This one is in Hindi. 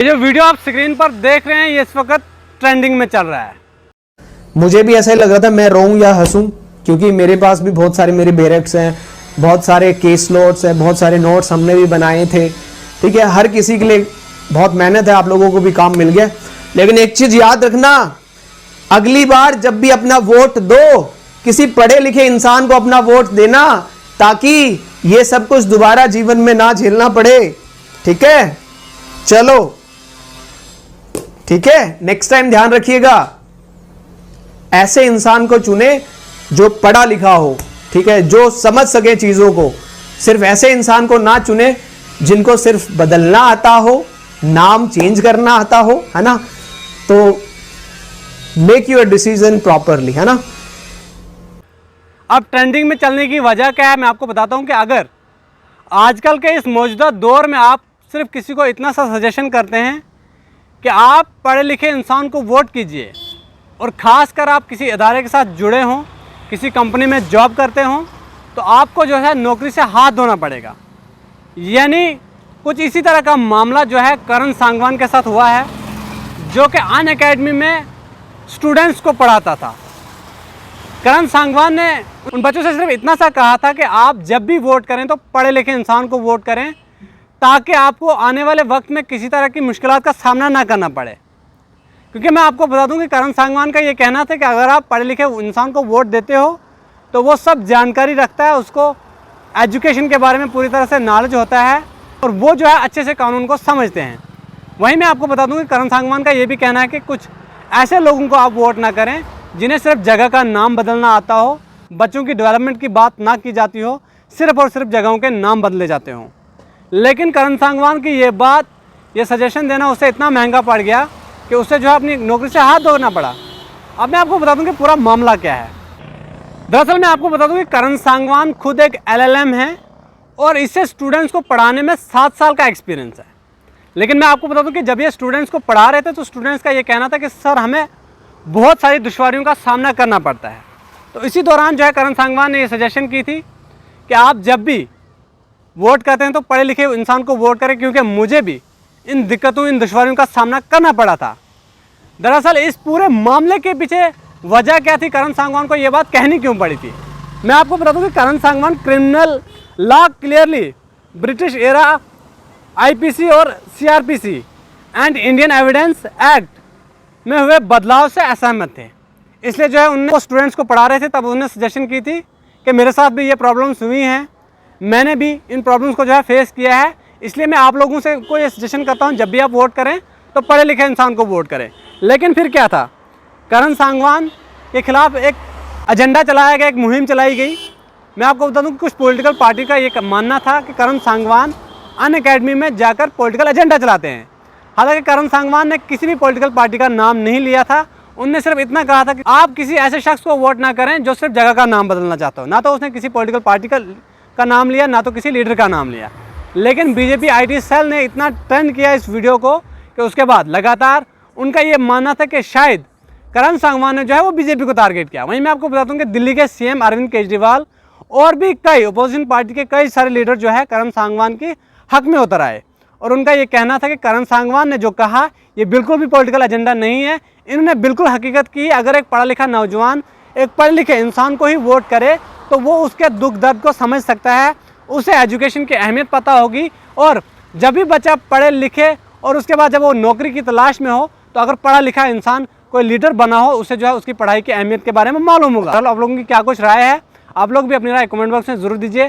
ये जो वीडियो आप स्क्रीन पर देख रहे हैं ये इस वक्त ट्रेंडिंग में चल रहा है। मुझे भी ऐसा ही लग रहा था मैं रोऊं या हंसूं, क्योंकि मेरे पास भी बहुत सारे मेरे बैरक्स हैं, बहुत सारे केस नोट्स हैं, बहुत सारे नोट्स हमने भी बनाए थे। ठीक है, हर किसी के लिए बहुत मेहनत है, आप लोगों को भी काम मिल गया। लेकिन एक चीज याद रखना, अगली बार जब भी अपना वोट दो, किसी पढ़े लिखे इंसान को अपना वोट देना, ताकि ये सब कुछ दोबारा जीवन में ना झेलना पड़े। ठीक है, चलो ठीक है, नेक्स्ट टाइम ध्यान रखिएगा, ऐसे इंसान को चुने जो पढ़ा लिखा हो। ठीक है, जो समझ सके चीजों को। सिर्फ ऐसे इंसान को ना चुने जिनको सिर्फ बदलना आता हो, नाम चेंज करना आता हो, है ना। तो मेक योर डिसीजन प्रॉपरली, है ना। अब ट्रेंडिंग में चलने की वजह क्या है मैं आपको बताता हूं कि अगर आजकल के इस मौजूदा दौर में आप सिर्फ किसी को इतना सा सजेशन करते हैं कि आप पढ़े लिखे इंसान को वोट कीजिए, और ख़ासकर आप किसी इदारे के साथ जुड़े हों, किसी कंपनी में जॉब करते हों, तो आपको जो है नौकरी से हाथ धोना पड़ेगा। यानी कुछ इसी तरह का मामला जो है करण सांगवान के साथ हुआ है, जो कि अनअकैडमी में स्टूडेंट्स को पढ़ाता था। करण सांगवान ने उन बच्चों से सिर्फ इतना सा कहा था कि आप जब भी वोट करें तो पढ़े लिखे इंसान को वोट करें, ताकि आपको आने वाले वक्त में किसी तरह की मुश्किलात का सामना ना करना पड़े। क्योंकि मैं आपको बता दूं कि करण सांगवान का ये कहना था कि अगर आप पढ़े लिखे इंसान को वोट देते हो तो वो सब जानकारी रखता है, उसको एजुकेशन के बारे में पूरी तरह से नॉलेज होता है, और वो जो है अच्छे से कानून को समझते हैं। वहीं मैं आपको बता दूं कि करण सांगवान का ये भी कहना है कि कुछ ऐसे लोगों को आप वोट ना करें जिन्हें सिर्फ जगह का नाम बदलना आता हो, बच्चों की डेवलपमेंट की बात ना की जाती हो, सिर्फ और सिर्फ जगहों के नाम बदले जाते हों। लेकिन करण सांगवान की ये बात, ये सजेशन देना उसे इतना महंगा पड़ गया कि उसे जो है अपनी नौकरी से हाथ धोना पड़ा। अब मैं आपको बता दूं कि पूरा मामला क्या है। दरअसल मैं आपको बता दूं कि करण सांगवान खुद एक LLM है, और इससे स्टूडेंट्स को पढ़ाने में 7 साल का एक्सपीरियंस है। लेकिन मैं आपको बता दूं कि जब ये स्टूडेंट्स को पढ़ा रहे थे तो स्टूडेंट्स का ये कहना था कि सर हमें बहुत सारी दुश्वारियों का सामना करना पड़ता है। तो इसी दौरान जो है करण सांगवान ने ये सजेशन की थी कि आप जब भी वोट करते हैं तो पढ़े लिखे इंसान को वोट करें, क्योंकि मुझे भी इन दिक्कतों, इन दुश्वारियों का सामना करना पड़ा था। दरअसल इस पूरे मामले के पीछे वजह क्या थी, करण सांगवान को ये बात कहनी क्यों पड़ी थी, मैं आपको बता दूं कि Karan Sangwan criminal law clearly British era IPC और CRPC and Indian evidence act में हुए बदलाव से असहमत थे। इसलिए जो है उन्होंने स्टूडेंट्स को पढ़ा रहे थे, तब उन्होंने सजेशन की थी कि मेरे साथ भी ये प्रॉब्लम्स हुई हैं, मैंने भी इन प्रॉब्लम्स को जो है फेस किया है, इसलिए मैं आप लोगों से को ये सजेशन करता हूँ जब भी आप वोट करें तो पढ़े लिखे इंसान को वोट करें। लेकिन फिर क्या था, करण सांगवान के खिलाफ एक एजेंडा चलाया गया, एक मुहिम चलाई गई। मैं आपको बता दूं कि कुछ पॉलिटिकल पार्टी का ये मानना था कि करण सांगवान अनअकैडमी में जाकर पॉलिटिकल एजेंडा चलाते हैं। हालांकि करण सांगवान ने किसी भी पॉलिटिकल पार्टी का नाम नहीं लिया था, उनने सिर्फ इतना कहा था कि आप किसी ऐसे शख्स को वोट ना करें जो सिर्फ जगह का नाम बदलना चाहता हो। ना तो उसने किसी पॉलिटिकल पार्टी का नाम लिया, ना तो किसी लीडर का नाम लिया। लेकिन BJP IT सेल ने इतना ट्रेंड किया इस वीडियो को कि उसके बाद लगातार उनका ये मानना था कि शायद करण सांगवान ने जो है वो BJP को टारगेट किया। वहीं मैं आपको बता दूं कि दिल्ली के CM अरविंद केजरीवाल और भी कई अपोजिशन पार्टी के कई सारे लीडर जो है करण सांगवान के हक में उतर आए, और उनका ये कहना था कि करण सांगवान ने जो कहा ये बिल्कुल भी पॉलिटिकल एजेंडा नहीं है, इन्होंने बिल्कुल हकीकत की। अगर एक पढ़ा लिखा नौजवान एक पढ़े लिखे इंसान को ही वोट करे तो वो उसके दुख दर्द को समझ सकता है, उसे एजुकेशन की अहमियत पता होगी, और जब भी बच्चा पढ़े लिखे और उसके बाद जब वो नौकरी की तलाश में हो तो अगर पढ़ा लिखा इंसान कोई लीडर बना हो, उसे जो है उसकी पढ़ाई की अहमियत के बारे में मालूम होगा। आप लोगों की क्या कुछ राय है, आप लोग भी अपनी राय कमेंट बॉक्स में ज़रूर दीजिए।